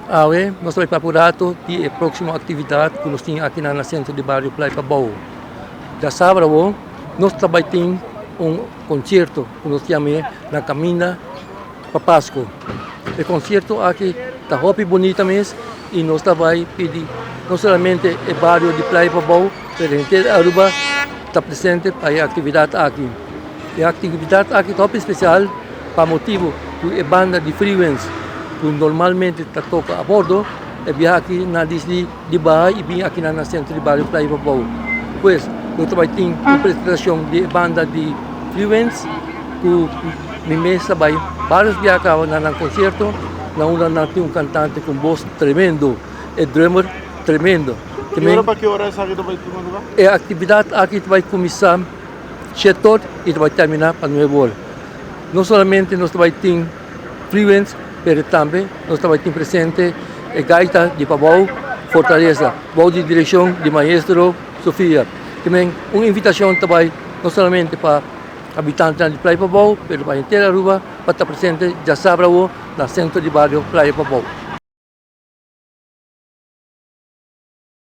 nós estamos preparados para a próxima atividade que nós temos aqui no centro de bairro Playa Pabao. Já sábado, nós trabalhamos concerto que nós chamamos na Caminha para Páscoa. O concerto aqui está muito bonito mesmo e nós trabalhamos pedir não somente o bairro de Playa Pabao, mas a gente Aruba está presente para a atividade aqui. E a atividade aqui é muito especial para motivo que a banda de freelance que normalmente está toca a bordo e vem aqui na Disney de Bahia e vem aqui na centro de bairro Playa Pabao. Pois, nós trabalhamos uma apresentação de banda de freelance que me mês trabalho vários dias na concerto, na una tem cantante com voz tremendo, e drummer tremendo. Que hora para que hora essa aqui vai ter? A atividade aqui vai começar 7 horas e vai terminar para 9 horas. Não somente nós vai ter freelance, mas também nós vai ter presente a gaita de Pabao, Fortaleza, voz de direção de maestro Sofia. Também uma invitação também, não somente para habitantes de Playa Pabao, mas para a inteira Aruba, para estar presente já sábado no centro de bairro Playa Pabao.